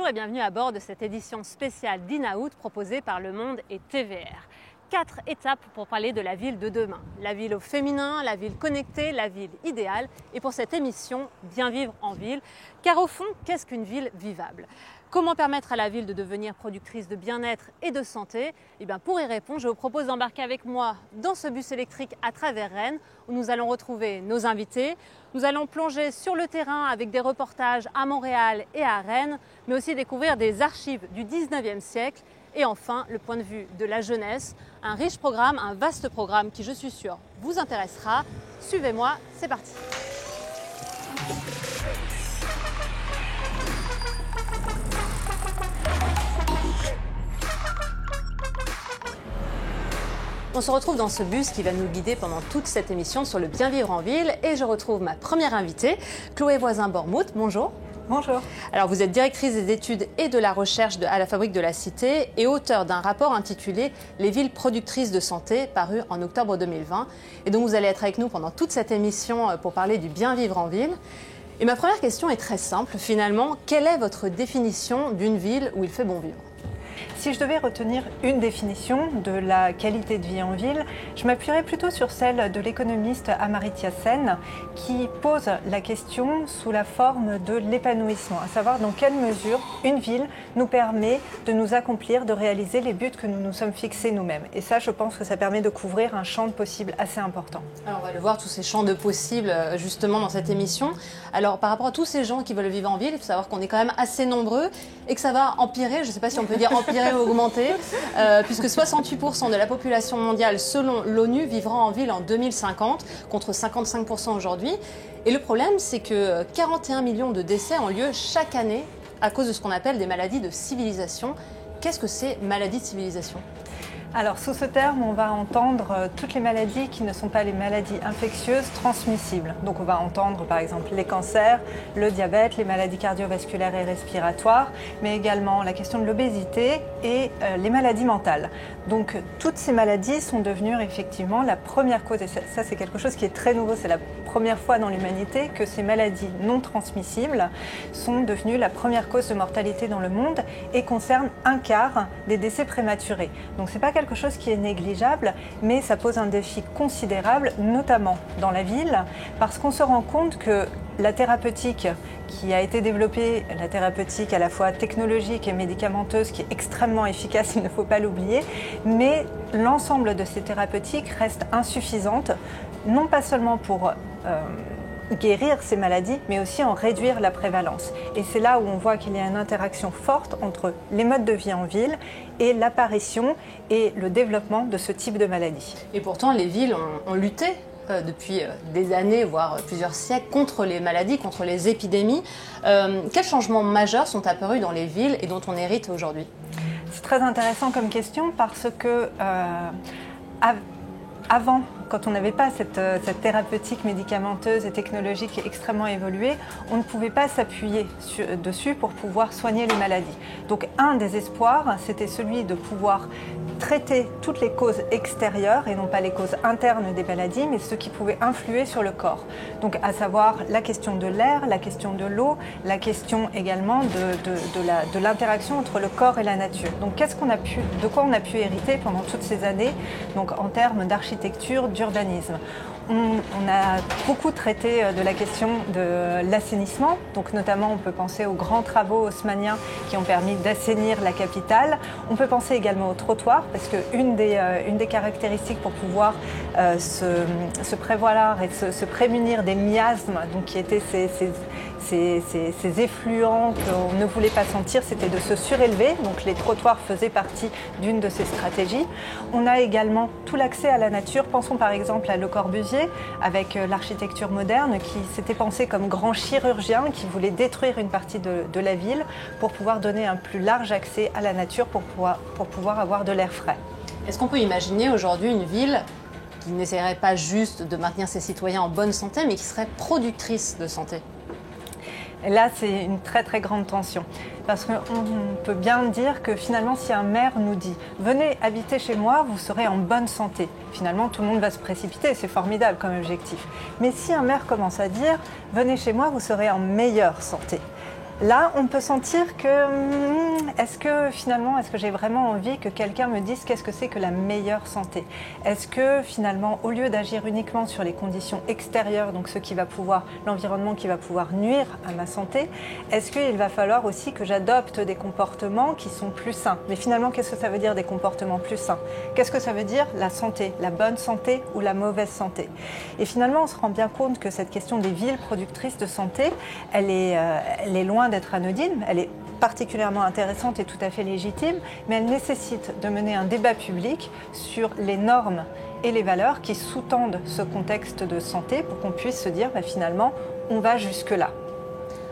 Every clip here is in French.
Bonjour et bienvenue à bord de cette édition spéciale d'InOut proposée par Le Monde et TVR. 4 étapes pour parler de la ville de demain. La ville au féminin, la ville connectée, la ville idéale. Et pour cette émission, bien vivre en ville. Car au fond, qu'est-ce qu'une ville vivable ? Comment permettre à la ville de devenir productrice de bien-être et de santé ? Eh bien, pour y répondre, je vous propose d'embarquer avec moi dans ce bus électrique à travers Rennes, où nous allons retrouver nos invités. Nous allons plonger sur le terrain avec des reportages à Montréal et à Rennes, mais aussi découvrir des archives du 19e siècle. Et enfin, le point de vue de la jeunesse, un riche programme, un vaste programme qui, je suis sûre, vous intéressera. Suivez-moi, c'est parti. On se retrouve dans ce bus qui va nous guider pendant toute cette émission sur le bien vivre en ville et je retrouve ma première invitée, Chloé Voisin-Bormouth. Bonjour. Bonjour. Alors vous êtes directrice des études et de la recherche à la Fabrique de la Cité et auteure d'un rapport intitulé « Les villes productrices de santé » paru en octobre 2020. Et donc vous allez être avec nous pendant toute cette émission pour parler du bien vivre en ville. Et ma première question est très simple finalement. Quelle est votre définition d'une ville où il fait bon vivre ? Si je devais retenir une définition de la qualité de vie en ville, je m'appuierais plutôt sur celle de l'économiste Amartya Sen qui pose la question sous la forme de l'épanouissement, à savoir dans quelle mesure une ville nous permet de nous accomplir, de réaliser les buts que nous nous sommes fixés nous-mêmes. Et ça, je pense que ça permet de couvrir un champ de possibles assez important. Alors on va le voir, tous ces champs de possibles justement dans cette émission. Alors par rapport à tous ces gens qui veulent vivre en ville, il faut savoir qu'on est quand même assez nombreux et que ça va empirer, je ne sais pas si on peut dire empirer ou augmenter, puisque 68% de la population mondiale, selon l'ONU, vivra en ville en 2050, contre 55% aujourd'hui. Et le problème, c'est que 41 millions de décès ont lieu chaque année à cause de ce qu'on appelle des maladies de civilisation. Qu'est-ce que c'est maladies de civilisation ? Alors sous ce terme, on va entendre toutes les maladies qui ne sont pas les maladies infectieuses transmissibles. Donc on va entendre par exemple les cancers, le diabète, les maladies cardiovasculaires et respiratoires, mais également la question de l'obésité et les maladies mentales. Donc toutes ces maladies sont devenues effectivement la première cause, et ça c'est quelque chose qui est très nouveau, c'est la première fois dans l'humanité que ces maladies non transmissibles sont devenues la première cause de mortalité dans le monde et concernent un quart des décès prématurés. Donc c'est pas quelque chose qui est négligeable, mais ça pose un défi considérable, notamment dans la ville, parce qu'on se rend compte que la thérapeutique qui a été développée, la thérapeutique à la fois technologique et médicamenteuse, qui est extrêmement efficace, il ne faut pas l'oublier, mais l'ensemble de ces thérapeutiques reste insuffisante, non pas seulement pour guérir ces maladies, mais aussi en réduire la prévalence. Et c'est là où on voit qu'il y a une interaction forte entre les modes de vie en ville et l'apparition et le développement de ce type de maladie. Et pourtant, les villes ont lutté depuis des années, voire plusieurs siècles, contre les maladies, contre les épidémies. Quels changements majeurs sont apparus dans les villes et dont on hérite aujourd'hui ? C'est très intéressant comme question parce que avant, quand on n'avait pas cette thérapeutique médicamenteuse et technologique extrêmement évoluée, on ne pouvait pas s'appuyer dessus pour pouvoir soigner les maladies. Donc un des espoirs, c'était celui de pouvoir traiter toutes les causes extérieures et non pas les causes internes des maladies, mais ce qui pouvait influer sur le corps. Donc à savoir la question de l'air, la question de l'eau, la question également de l'interaction entre le corps et la nature. Donc de quoi on a pu hériter pendant toutes ces années, donc en termes d'architecture, d'urbanisme. On a beaucoup traité de la question de l'assainissement, donc notamment on peut penser aux grands travaux haussmanniens qui ont permis d'assainir la capitale. On peut penser également aux trottoirs, parce qu'une des caractéristiques pour pouvoir se prévaloir et se prémunir des miasmes, donc qui étaient ces effluents qu'on ne voulait pas sentir, c'était de se surélever. Donc les trottoirs faisaient partie d'une de ces stratégies. On a également tout l'accès à la nature. Pensons par exemple à Le Corbusier, avec l'architecture moderne, qui s'était pensé comme grand chirurgien, qui voulait détruire une partie de la ville pour pouvoir donner un plus large accès à la nature, pour pouvoir avoir de l'air frais. Est-ce qu'on peut imaginer aujourd'hui une ville qui n'essaierait pas juste de maintenir ses citoyens en bonne santé, mais qui serait productrice de santé ? Et là, c'est une très très grande tension. Parce qu'on peut bien dire que finalement, si un maire nous dit « Venez habiter chez moi, vous serez en bonne santé », finalement, tout le monde va se précipiter, c'est formidable comme objectif. Mais si un maire commence à dire « Venez chez moi, vous serez en meilleure santé », Là, on peut sentir que, est-ce que j'ai vraiment envie que quelqu'un me dise qu'est-ce que c'est que la meilleure santé? Est-ce que finalement, au lieu d'agir uniquement sur les conditions extérieures, donc l'environnement qui va pouvoir nuire à ma santé, est-ce qu'il va falloir aussi que j'adopte des comportements qui sont plus sains? Mais finalement, qu'est-ce que ça veut dire des comportements plus sains? Qu'est-ce que ça veut dire la santé, la bonne santé ou la mauvaise santé? Et finalement, on se rend bien compte que cette question des villes productrices de santé, elle est loin d'être anodine, elle est particulièrement intéressante et tout à fait légitime, mais elle nécessite de mener un débat public sur les normes et les valeurs qui sous-tendent ce contexte de santé pour qu'on puisse se dire finalement on va jusque-là.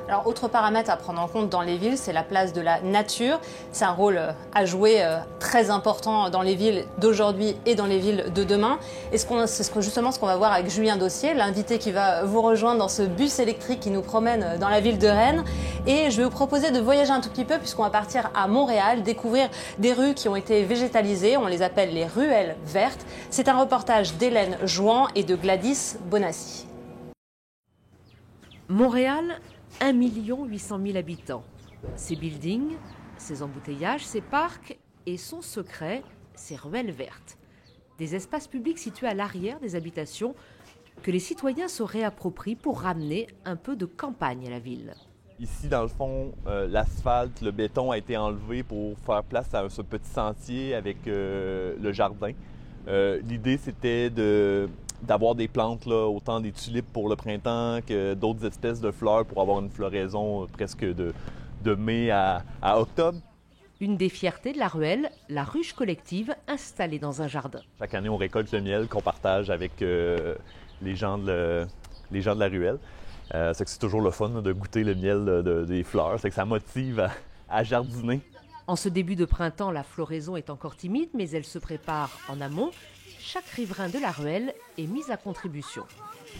Alors, autre paramètre à prendre en compte dans les villes, c'est la place de la nature. C'est un rôle à jouer très important dans les villes d'aujourd'hui et dans les villes de demain. Et c'est justement ce qu'on va voir avec Julien Dossier, l'invité qui va vous rejoindre dans ce bus électrique qui nous promène dans la ville de Rennes. Et je vais vous proposer de voyager un tout petit peu puisqu'on va partir à Montréal, découvrir des rues qui ont été végétalisées. On les appelle les ruelles vertes. C'est un reportage d'Hélène Jouan et de Gladys Bonassi. Montréal, 1 800 000 habitants. Ses buildings, ses embouteillages, ses parcs et son secret, ses ruelles vertes. Des espaces publics situés à l'arrière des habitations que les citoyens se réapproprient pour ramener un peu de campagne à la ville. Ici, dans le fond, l'asphalte, le béton a été enlevé pour faire place à ce petit sentier avec le jardin. L'idée, c'était d'avoir des plantes, là, autant des tulipes pour le printemps que d'autres espèces de fleurs pour avoir une floraison presque de mai à octobre. Une des fiertés de la ruelle, la ruche collective installée dans un jardin. Chaque année, on récolte le miel qu'on partage avec les gens de la ruelle. C'est que c'est toujours le fun de goûter le miel des fleurs. C'est que ça motive à jardiner. En ce début de printemps, la floraison est encore timide, mais elle se prépare en amont. Chaque riverain de la ruelle est mis à contribution.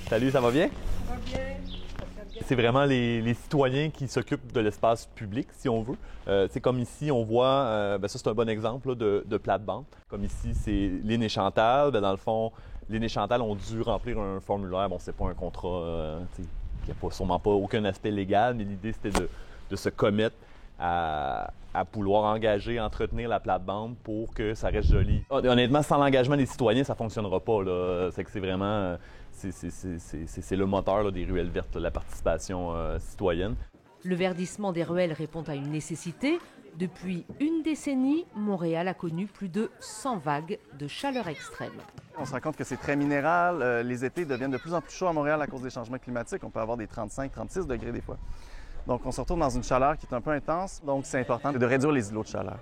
Salut, ça va bien? Ça va bien. C'est vraiment les citoyens qui s'occupent de l'espace public, si on veut. C'est comme ici, on voit, ça c'est un bon exemple là, de plate-bande. Comme ici, c'est Lynn et Chantal. Dans le fond, Lynn et Chantal ont dû remplir un formulaire. Bon, c'est pas un contrat qui n'a sûrement pas aucun aspect légal, mais l'idée c'était de se commettre à pouvoir engager, entretenir la plate-bande pour que ça reste joli. Honnêtement, sans l'engagement des citoyens, ça ne fonctionnera pas. Là. C'est que c'est vraiment c'est le moteur là, des ruelles vertes, la participation citoyenne. Le verdissement des ruelles répond à une nécessité. Depuis une décennie, Montréal a connu plus de 100 vagues de chaleur extrême. On se rend compte que c'est très minéral. Les étés deviennent de plus en plus chauds à Montréal à cause des changements climatiques. On peut avoir des 35-36 degrés des fois. Donc, on se retrouve dans une chaleur qui est un peu intense. Donc, c'est important de réduire les îlots de chaleur.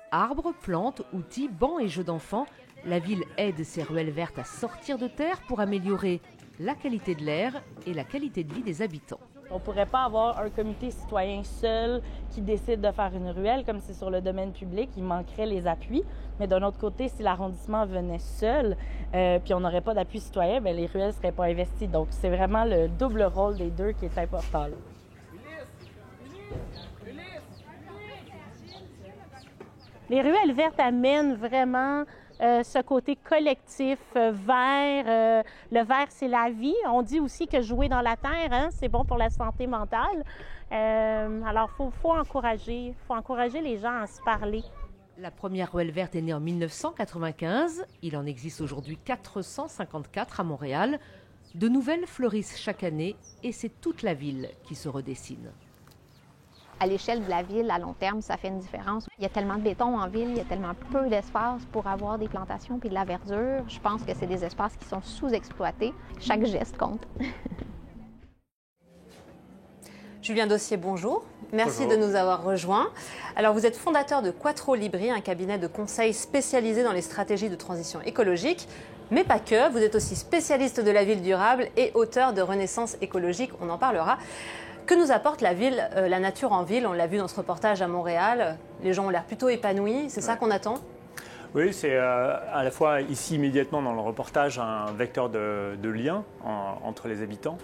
Arbres, plantes, outils, bancs et jeux d'enfants, la ville aide ces ruelles vertes à sortir de terre pour améliorer la qualité de l'air et la qualité de vie des habitants. On ne pourrait pas avoir un comité citoyen seul qui décide de faire une ruelle comme c'est sur le domaine public. Il manquerait les appuis. Mais d'un autre côté, si l'arrondissement venait seul, puis on n'aurait pas d'appui citoyen, bien, les ruelles ne seraient pas investies. Donc, c'est vraiment le double rôle des deux qui est important. Là. Les ruelles vertes amènent vraiment ce côté collectif, vert. Le vert, c'est la vie. On dit aussi que jouer dans la terre, c'est bon pour la santé mentale. Alors, il faut encourager les gens à se parler. La première ruelle verte est née en 1995. Il en existe aujourd'hui 454 à Montréal. De nouvelles fleurissent chaque année et c'est toute la ville qui se redessine. À l'échelle de la ville, à long terme, ça fait une différence. Il y a tellement de béton en ville, il y a tellement peu d'espace pour avoir des plantations puis de la verdure. Je pense que c'est des espaces qui sont sous-exploités. Chaque geste compte. Julien Dossier, bonjour. Merci de nous avoir rejoints. Alors, vous êtes fondateur de Quattro Libri, un cabinet de conseil spécialisé dans les stratégies de transition écologique. Mais pas que, vous êtes aussi spécialiste de la ville durable et auteur de Renaissance écologique, on en parlera. Que nous apporte la ville, la nature en ville? On l'a vu dans ce reportage à Montréal. Les gens ont l'air plutôt épanouis. C'est ça qu'on attend? Oui, c'est à la fois ici immédiatement dans le reportage un vecteur de lien entre les habitants.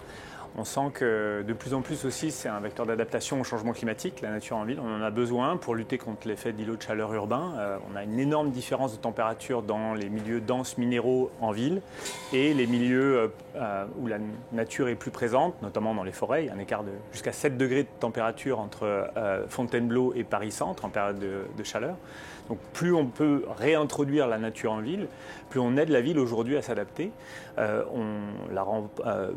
On sent que de plus en plus aussi, c'est un vecteur d'adaptation au changement climatique, la nature en ville. On en a besoin pour lutter contre l'effet d'îlots de chaleur urbains. On a une énorme différence de température dans les milieux denses minéraux en ville et les milieux où la nature est plus présente, notamment dans les forêts. Il y a un écart de jusqu'à 7 degrés de température entre Fontainebleau et Paris-Centre en période de chaleur. Donc plus on peut réintroduire la nature en ville, plus on aide la ville aujourd'hui à s'adapter. On la rend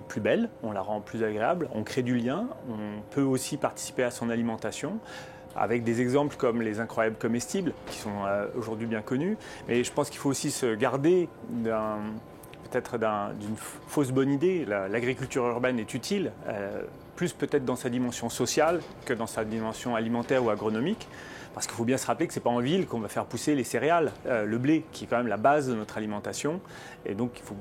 plus belle, on la rend plus agréable, on crée du lien, on peut aussi participer à son alimentation avec des exemples comme les incroyables comestibles qui sont aujourd'hui bien connus. Mais je pense qu'il faut aussi se garder d'une fausse bonne idée. L'agriculture urbaine est utile, plus peut-être dans sa dimension sociale que dans sa dimension alimentaire ou agronomique. Parce qu'il faut bien se rappeler que ce n'est pas en ville qu'on va faire pousser les céréales, le blé, qui est quand même la base de notre alimentation. Et donc il faut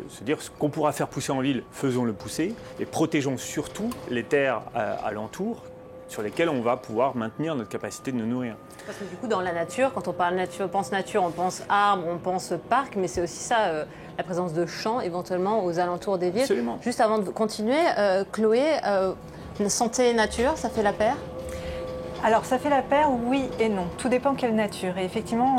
se dire, ce qu'on pourra faire pousser en ville, faisons-le pousser, et protégeons surtout les terres alentours, sur lesquelles on va pouvoir maintenir notre capacité de nous nourrir. Parce que du coup, dans la nature, quand on parle nature, on pense arbres, on pense parc, mais c'est aussi ça, la présence de champs éventuellement aux alentours des villes. Absolument. Juste avant de continuer, Chloé, santé et nature, ça fait la paire ? Alors ça fait la paire, oui et non. Tout dépend quelle nature. Et effectivement,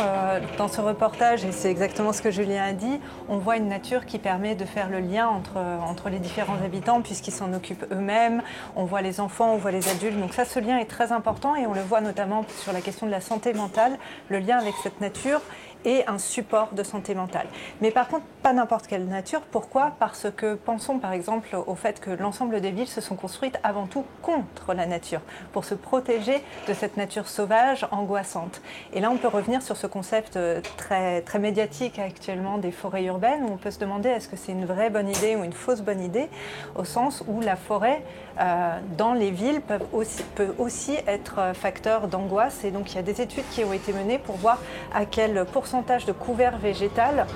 dans ce reportage, et c'est exactement ce que Julien a dit, on voit une nature qui permet de faire le lien entre les différents habitants puisqu'ils s'en occupent eux-mêmes. On voit les enfants, on voit les adultes. Donc ça, ce lien est très important et on le voit notamment sur la question de la santé mentale, le lien avec cette nature et un support de santé mentale. Mais par contre, pas n'importe quelle nature. Pourquoi ? Parce que pensons par exemple au fait que l'ensemble des villes se sont construites avant tout contre la nature, pour se protéger de cette nature sauvage, angoissante. Et là, on peut revenir sur ce concept très, très médiatique actuellement des forêts urbaines, où on peut se demander est-ce que c'est une vraie bonne idée ou une fausse bonne idée, au sens où la forêt dans les villes peut aussi être facteur d'angoisse. Et donc, il y a des études qui ont été menées pour voir à quel pourcentage de couvert végétal,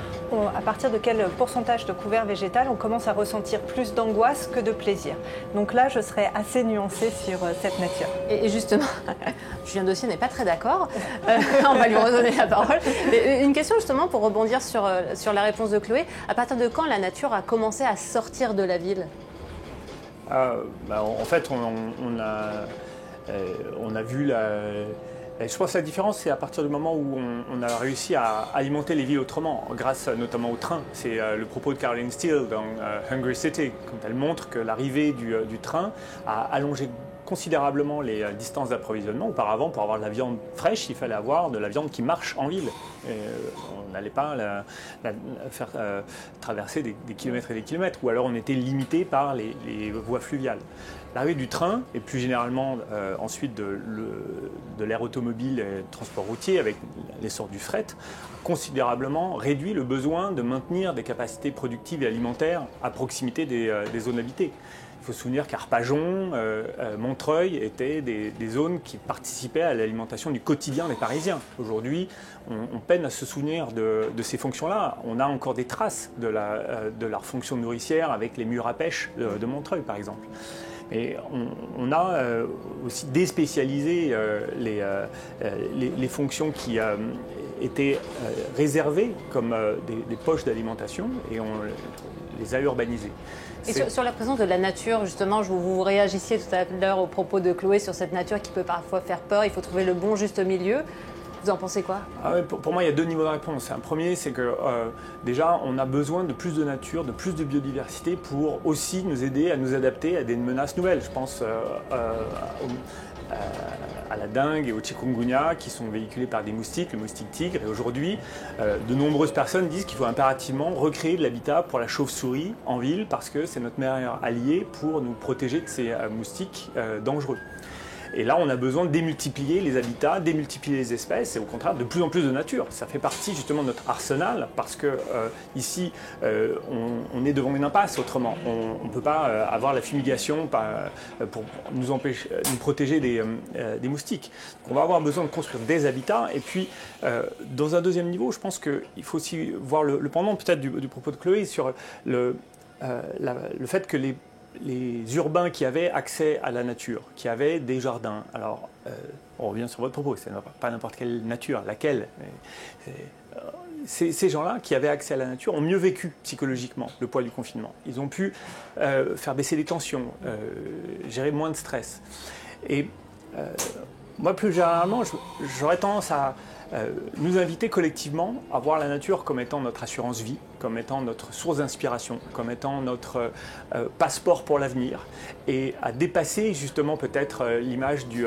à partir de quel pourcentage de couvert végétal, on commence à ressentir plus d'angoisse que de plaisir. Donc là, je serais assez nuancée sur cette nature. Et justement, Julien Dossier n'est pas très d'accord. On va lui redonner la parole. Mais une question justement pour rebondir sur la réponse de Chloé. À partir de quand la nature a commencé à sortir de la ville ? En fait, on a vu je pense que la différence, c'est à partir du moment où on a réussi à alimenter les villes autrement, grâce notamment au train. C'est le propos de Caroline Steele dans Hungry City, quand elle montre que l'arrivée du train a allongé considérablement les distances d'approvisionnement. Auparavant, pour avoir de la viande fraîche, il fallait avoir de la viande qui marche en ville. Et on n'allait pas la faire traverser des kilomètres et des kilomètres, ou alors on était limité par les voies fluviales. L'arrivée du train, et plus généralement ensuite de l'ère automobile et transport routier, avec l'essor du fret, a considérablement réduit le besoin de maintenir des capacités productives et alimentaires à proximité des zones habitées. Il faut se souvenir qu'Arpajon, Montreuil étaient des zones qui participaient à l'alimentation du quotidien des Parisiens. Aujourd'hui, on peine à se souvenir de ces fonctions-là. On a encore des traces de leur fonction nourricière avec les murs à pêche de Montreuil, par exemple. Et on a aussi déspécialisé les fonctions qui étaient réservées comme des poches d'alimentation et on les a urbanisées. Et sur la présence de la nature, justement, vous réagissiez tout à l'heure au propos de Chloé sur cette nature qui peut parfois faire peur, il faut trouver le bon juste milieu. Vous en pensez quoi ? Pour moi, il y a deux niveaux de réponse. Un premier, c'est que déjà, on a besoin de plus de nature, de plus de biodiversité pour aussi nous aider à nous adapter à des menaces nouvelles. Je pense à la dengue et au chikungunya qui sont véhiculés par des moustiques, le moustique tigre. Et aujourd'hui, de nombreuses personnes disent qu'il faut impérativement recréer de l'habitat pour la chauve-souris en ville parce que c'est notre meilleur allié pour nous protéger de ces moustiques dangereux. Et là, on a besoin de démultiplier les habitats, démultiplier les espèces et au contraire de plus en plus de nature. Ça fait partie justement de notre arsenal parce que ici, on est devant une impasse autrement. On ne peut pas avoir la fumigation pour nous protéger des moustiques. Donc, on va avoir besoin de construire des habitats. Et puis, dans un deuxième niveau, je pense qu'il faut aussi voir le pendant peut-être du propos de Chloé sur le fait que les urbains qui avaient accès à la nature, qui avaient des jardins. Alors, on revient sur votre propos, c'est pas n'importe quelle nature, laquelle. Ces gens-là qui avaient accès à la nature ont mieux vécu psychologiquement le poids du confinement. Ils ont pu faire baisser les tensions, gérer moins de stress. Et moi, plus généralement, j'aurais tendance à nous inviter collectivement à voir la nature comme étant notre assurance vie, comme étant notre source d'inspiration, comme étant notre passeport pour l'avenir, et à dépasser justement peut-être l'image du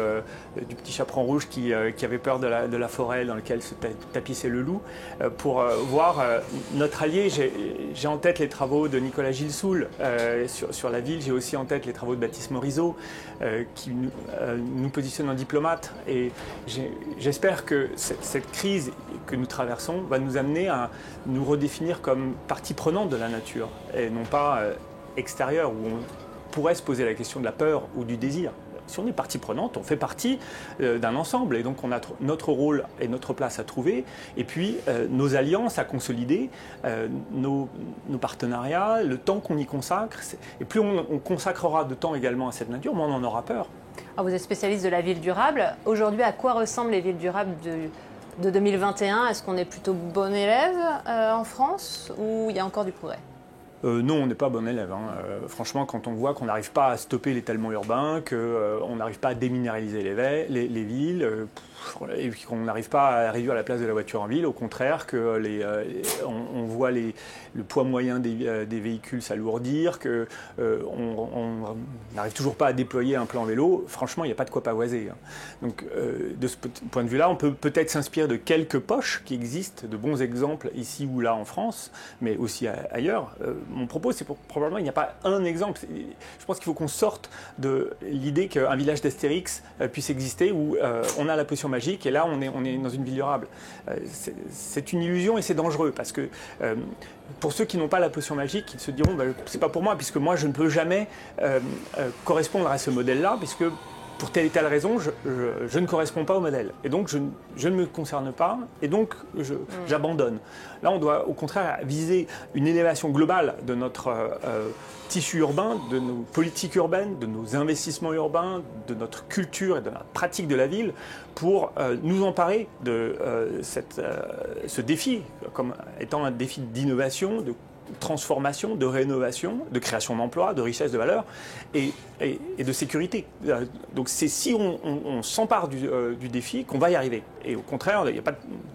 petit chaperon rouge qui avait peur de la forêt dans laquelle se tapissait le loup, pour voir notre allié. J'ai en tête les travaux de Nicolas Gilsoul sur la ville, j'ai aussi en tête les travaux de Baptiste Morisot qui nous positionnent en diplomates, et j'espère que cette crise que nous traversons va nous amener à nous redéfinir comme partie prenante de la nature et non pas extérieure, où on pourrait se poser la question de la peur ou du désir. Si on est partie prenante, on fait partie d'un ensemble, et donc on a notre rôle et notre place à trouver, et puis nos alliances à consolider, nos partenariats, le temps qu'on y consacre. Et plus on consacrera de temps également à cette nature, moins on en aura peur. Alors vous êtes spécialiste de la ville durable. Aujourd'hui, à quoi ressemblent les villes durables de 2021? Est-ce qu'on est plutôt bon élève en France, ou il y a encore du progrès? Non, on n'est pas bon élève. Franchement, quand on voit qu'on n'arrive pas à stopper l'étalement urbain, qu'on n'arrive pas à déminéraliser les villes, et puis qu'on n'arrive pas à réduire la place de la voiture en ville, au contraire, que on voit le poids moyen des véhicules s'alourdir, qu'on n'arrive toujours pas à déployer un plan vélo, franchement, il n'y a pas de quoi pavoiser. Donc, de ce point de vue-là, on peut peut-être s'inspirer de quelques poches qui existent, de bons exemples ici ou là en France, mais aussi ailleurs. Mon propos, c'est probablement il n'y a pas un exemple. Je pense qu'il faut qu'on sorte de l'idée qu'un village d'Astérix puisse exister où on a la potion magique et là on est dans une ville durable. C'est une illusion et c'est dangereux parce que pour ceux qui n'ont pas la potion magique, ils se diront c'est pas pour moi puisque moi je ne peux jamais correspondre à ce modèle-là puisque pour telle et telle raison, je ne corresponds pas au modèle. Et donc, je ne me concerne pas, et donc, j'abandonne. Là, on doit, au contraire, viser une élévation globale de notre tissu urbain, de nos politiques urbaines, de nos investissements urbains, de notre culture et de notre pratique de la ville, pour nous emparer de ce défi, comme étant un défi d'innovation, de transformation, de rénovation, de création d'emplois, de richesse, de valeur et de sécurité. Donc c'est si on s'empare du défi qu'on va y arriver. Et au contraire,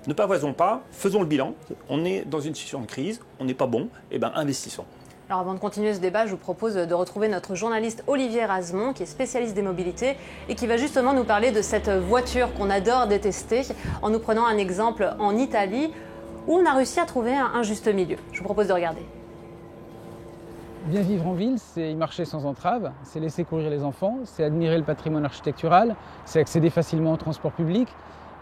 ne pavoisons pas, faisons le bilan. On est dans une situation de crise, on n'est pas bon, et bien investissons. Alors avant de continuer ce débat, je vous propose de retrouver notre journaliste Olivier Razemont, qui est spécialiste des mobilités et qui va justement nous parler de cette voiture qu'on adore détester, en nous prenant un exemple en Italie, où on a réussi à trouver un juste milieu. Je vous propose de regarder. Bien vivre en ville, c'est y marcher sans entrave, c'est laisser courir les enfants, c'est admirer le patrimoine architectural, c'est accéder facilement au transport public.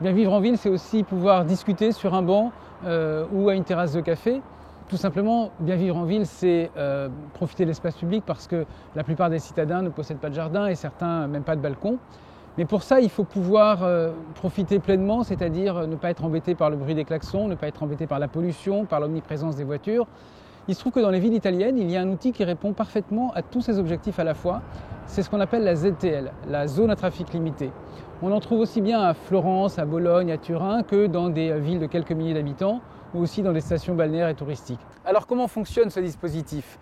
Bien vivre en ville, c'est aussi pouvoir discuter sur un banc ou à une terrasse de café. Tout simplement, bien vivre en ville, c'est profiter de l'espace public parce que la plupart des citadins ne possèdent pas de jardin et certains même pas de balcon. Mais pour ça, il faut pouvoir profiter pleinement, c'est-à-dire ne pas être embêté par le bruit des klaxons, ne pas être embêté par la pollution, par l'omniprésence des voitures. Il se trouve que dans les villes italiennes, il y a un outil qui répond parfaitement à tous ces objectifs à la fois. C'est ce qu'on appelle la ZTL, la zone à trafic limité. On en trouve aussi bien à Florence, à Bologne, à Turin que dans des villes de quelques milliers d'habitants ou aussi dans des stations balnéaires et touristiques. Alors comment fonctionne ce dispositif ?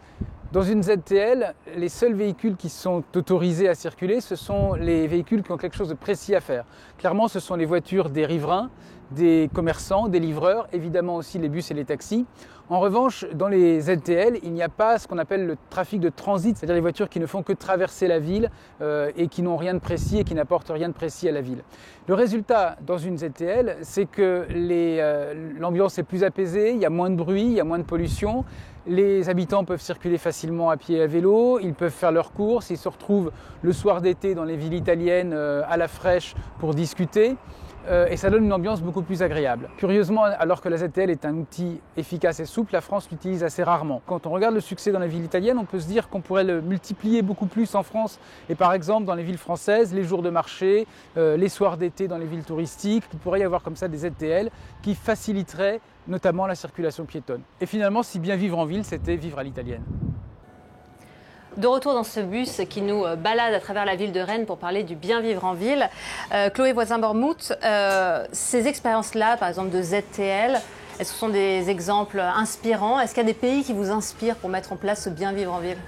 Dans une ZTL, les seuls véhicules qui sont autorisés à circuler, ce sont les véhicules qui ont quelque chose de précis à faire. Clairement, ce sont les voitures des riverains, des commerçants, des livreurs, évidemment aussi les bus et les taxis. En revanche, dans les ZTL, il n'y a pas ce qu'on appelle le trafic de transit, c'est-à-dire les voitures qui ne font que traverser la ville et qui n'ont rien de précis et qui n'apportent rien de précis à la ville. Le résultat dans une ZTL, c'est que l'ambiance est plus apaisée, il y a moins de bruit, il y a moins de pollution. Les habitants peuvent circuler facilement à pied et à vélo, ils peuvent faire leurs courses, ils se retrouvent le soir d'été dans les villes italiennes à la fraîche pour discuter. Et ça donne une ambiance beaucoup plus agréable. Curieusement, alors que la ZTL est un outil efficace et souple, la France l'utilise assez rarement. Quand on regarde le succès dans les villes italiennes, on peut se dire qu'on pourrait le multiplier beaucoup plus en France. Et par exemple, dans les villes françaises, les jours de marché, les soirs d'été dans les villes touristiques, il pourrait y avoir comme ça des ZTL qui faciliteraient notamment la circulation piétonne. Et finalement, si bien vivre en ville, c'était vivre à l'italienne. De retour dans ce bus qui nous balade à travers la ville de Rennes pour parler du bien vivre en ville. Chloé Voisin-Bormuth, ces expériences-là, par exemple de ZTL, est-ce que ce sont des exemples inspirants? Est-ce qu'il y a des pays qui vous inspirent pour mettre en place ce bien vivre en ville?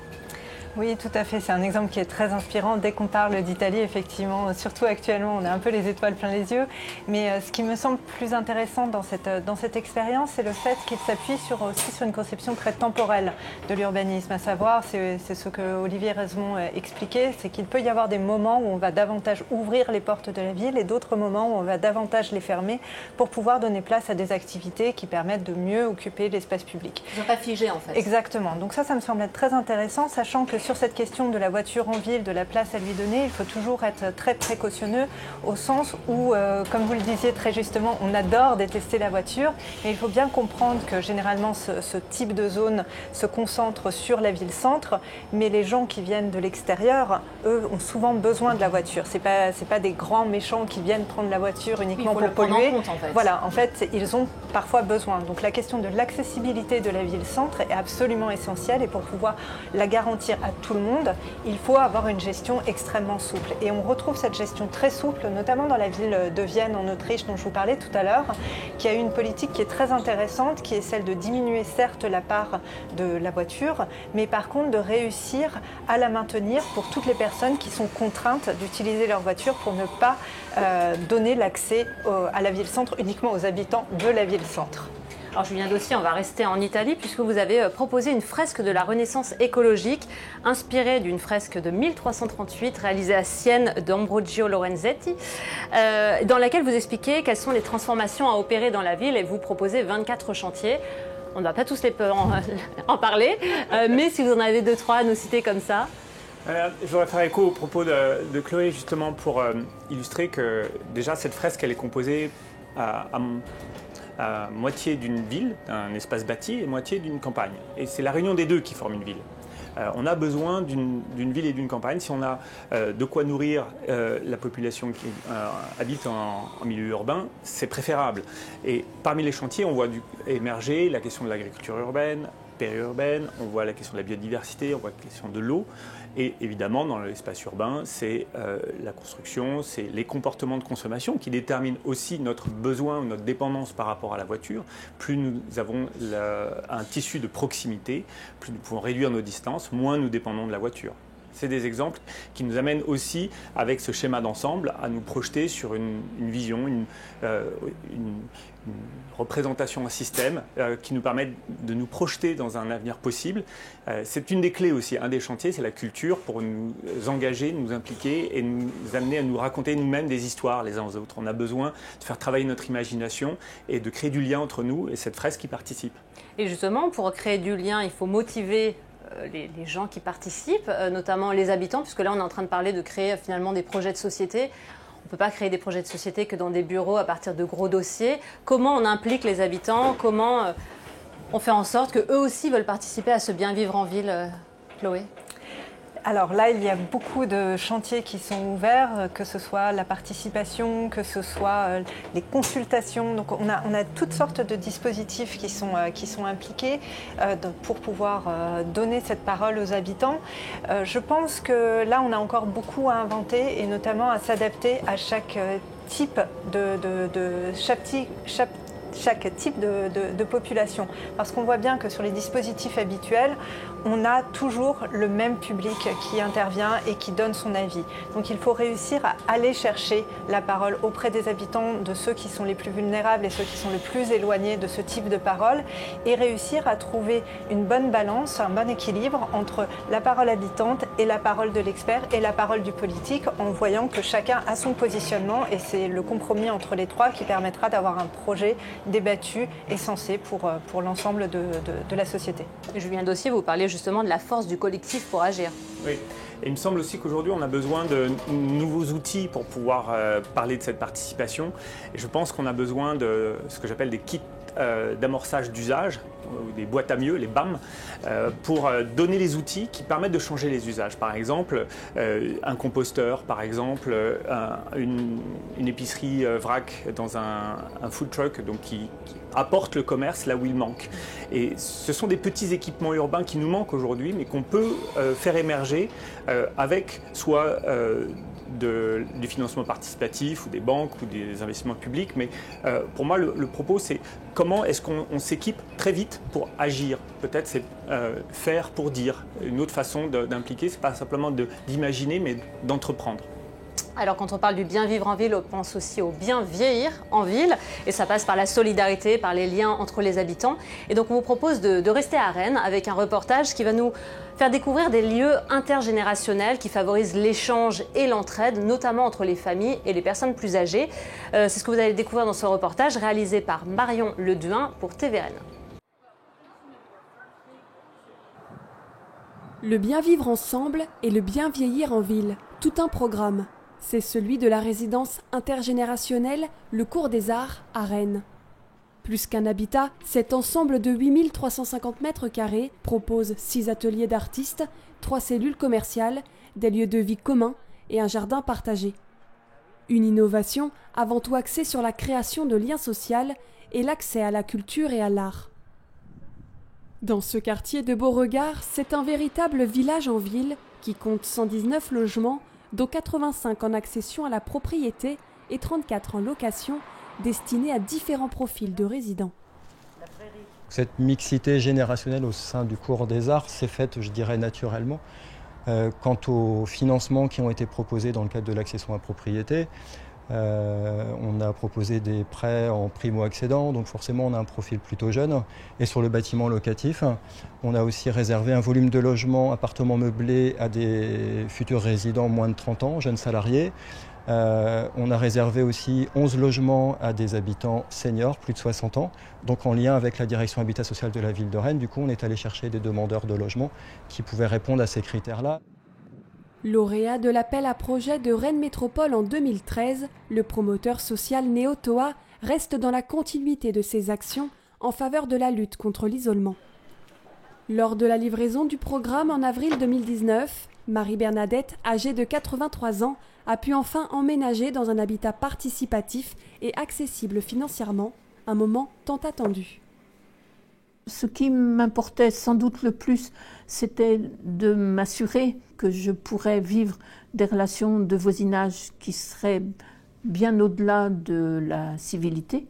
Oui, tout à fait. C'est un exemple qui est très inspirant. Dès qu'on parle d'Italie, effectivement, surtout actuellement, on a un peu les étoiles plein les yeux. Mais ce qui me semble plus intéressant dans cette expérience, c'est le fait qu'il s'appuie aussi sur une conception très temporelle de l'urbanisme. À savoir, c'est ce que Olivier Rezemont expliquait, c'est qu'il peut y avoir des moments où on va davantage ouvrir les portes de la ville et d'autres moments où on va davantage les fermer pour pouvoir donner place à des activités qui permettent de mieux occuper l'espace public. Ils ne sont pas figés, en fait. Exactement. Donc ça me semble être très intéressant, sachant que sur cette question de la voiture en ville, de la place à lui donner, il faut toujours être très précautionneux au sens où, comme vous le disiez très justement, on adore détester la voiture, mais il faut bien comprendre que généralement ce type de zone se concentre sur la ville-centre, mais les gens qui viennent de l'extérieur, eux, ont souvent besoin de la voiture. C'est pas des grands méchants qui viennent prendre la voiture uniquement pour polluer. Compte, en fait. Voilà, en fait, ils ont parfois besoin. Donc la question de l'accessibilité de la ville-centre est absolument essentielle et pour pouvoir la garantir à tout le monde, il faut avoir une gestion extrêmement souple. Et on retrouve cette gestion très souple, notamment dans la ville de Vienne en Autriche dont je vous parlais tout à l'heure, qui a eu une politique qui est très intéressante, qui est celle de diminuer certes la part de la voiture, mais par contre de réussir à la maintenir pour toutes les personnes qui sont contraintes d'utiliser leur voiture pour ne pas donner l'accès à la ville-centre uniquement aux habitants de la ville-centre. Alors Julien Dossier, on va rester en Italie puisque vous avez proposé une fresque de la Renaissance écologique inspirée d'une fresque de 1338 réalisée à Sienne d'Ambrogio Lorenzetti, dans laquelle vous expliquez quelles sont les transformations à opérer dans la ville et vous proposez 24 chantiers. On ne va pas tous en parler, mais si vous en avez 2-3 à nous citer comme ça. Je voudrais faire écho aux propos de Chloé justement pour illustrer que déjà cette fresque elle est composée à moitié d'une ville, un espace bâti, et moitié d'une campagne. Et c'est la réunion des deux qui forme une ville. On a besoin d'une ville et d'une campagne. Si on a de quoi nourrir la population qui habite en milieu urbain, c'est préférable. Et parmi les chantiers, on voit émerger la question de l'agriculture urbaine, périurbaine, on voit la question de la biodiversité, on voit la question de l'eau. Et évidemment, dans l'espace urbain, c'est la construction, c'est les comportements de consommation qui déterminent aussi notre besoin, notre dépendance par rapport à la voiture. Plus nous avons un tissu de proximité, plus nous pouvons réduire nos distances, moins nous dépendons de la voiture. C'est des exemples qui nous amènent aussi, avec ce schéma d'ensemble, à nous projeter sur une vision, une représentation, un système qui nous permettent de nous projeter dans un avenir possible. C'est une des clés aussi, un des chantiers, c'est la culture pour nous engager, nous impliquer et nous amener à nous raconter nous-mêmes des histoires les uns aux autres. On a besoin de faire travailler notre imagination et de créer du lien entre nous et cette fresque qui participe. Et justement, pour créer du lien, il faut motiver les gens qui participent, notamment les habitants, puisque là on est en train de parler de créer finalement des projets de société. On ne peut pas créer des projets de société que dans des bureaux à partir de gros dossiers. Comment on implique les habitants? Comment on fait en sorte qu'eux aussi veulent participer à ce bien vivre en ville, Chloé? Alors là, il y a beaucoup de chantiers qui sont ouverts, que ce soit la participation, que ce soit les consultations. Donc on a toutes sortes de dispositifs qui sont impliqués pour pouvoir donner cette parole aux habitants. Je pense que là, on a encore beaucoup à inventer et notamment à s'adapter à chaque type chaque type de population. Parce qu'on voit bien que sur les dispositifs habituels, on a toujours le même public qui intervient et qui donne son avis. Donc il faut réussir à aller chercher la parole auprès des habitants, de ceux qui sont les plus vulnérables et ceux qui sont le plus éloignés de ce type de parole, et réussir à trouver une bonne balance, un bon équilibre entre la parole habitante et la parole de l'expert et la parole du politique, en voyant que chacun a son positionnement, et c'est le compromis entre les trois qui permettra d'avoir un projet débattu et sensé pour l'ensemble de la société. Julien Dossier, vous parlez justement de la force du collectif pour agir. Oui, et il me semble aussi qu'aujourd'hui on a besoin de nouveaux outils pour pouvoir parler de cette participation. Et je pense qu'on a besoin de ce que j'appelle des kits d'amorçage d'usage, ou des boîtes à mieux, les BAM, pour donner les outils qui permettent de changer les usages. Par exemple, un composteur, par exemple, une épicerie vrac dans un food truck, donc qui apporte le commerce là où il manque. Et ce sont des petits équipements urbains qui nous manquent aujourd'hui, mais qu'on peut faire émerger avec soit du financement participatif ou des banques ou des investissements publics. Mais pour moi, le propos, c'est comment est-ce qu'on s'équipe très vite pour agir. Peut-être c'est faire pour dire. Une autre façon d'impliquer, c'est pas simplement d'imaginer, mais d'entreprendre. Alors quand on parle du bien vivre en ville, on pense aussi au bien vieillir en ville. Et ça passe par la solidarité, par les liens entre les habitants. Et donc on vous propose de rester à Rennes avec un reportage qui va nous faire découvrir des lieux intergénérationnels qui favorisent l'échange et l'entraide, notamment entre les familles et les personnes plus âgées. C'est ce que vous allez découvrir dans ce reportage réalisé par Marion Leduin pour TVN. Le bien vivre ensemble et le bien vieillir en ville, tout un programme. C'est celui de la résidence intergénérationnelle Le Cours des Arts à Rennes. Plus qu'un habitat, cet ensemble de 8350 mètres carrés propose 6 ateliers d'artistes, 3 cellules commerciales, des lieux de vie communs et un jardin partagé. Une innovation avant tout axée sur la création de liens sociaux et l'accès à la culture et à l'art. Dans ce quartier de Beauregard, c'est un véritable village en ville qui compte 119 logements, dont 85 en accession à la propriété et 34 en location, destinés à différents profils de résidents. Cette mixité générationnelle au sein du Cours des Arts s'est faite, je dirais, naturellement. Quant aux financements qui ont été proposés dans le cadre de l'accession à propriété, on a proposé des prêts en primo-accédant, donc forcément on a un profil plutôt jeune. Et sur le bâtiment locatif, on a aussi réservé un volume de logements, appartements meublés à des futurs résidents moins de 30 ans, jeunes salariés. On a réservé aussi 11 logements à des habitants seniors, plus de 60 ans. Donc en lien avec la direction Habitat Social de la ville de Rennes, du coup on est allé chercher des demandeurs de logement qui pouvaient répondre à ces critères-là. Lauréat de l'appel à projet de Rennes Métropole en 2013, le promoteur social Néotoa reste dans la continuité de ses actions en faveur de la lutte contre l'isolement. Lors de la livraison du programme en avril 2019, Marie-Bernadette, âgée de 83 ans, a pu enfin emménager dans un habitat participatif et accessible financièrement, un moment tant attendu. Ce qui m'importait sans doute le plus, c'était de m'assurer que je pourrais vivre des relations de voisinage qui seraient bien au-delà de la civilité,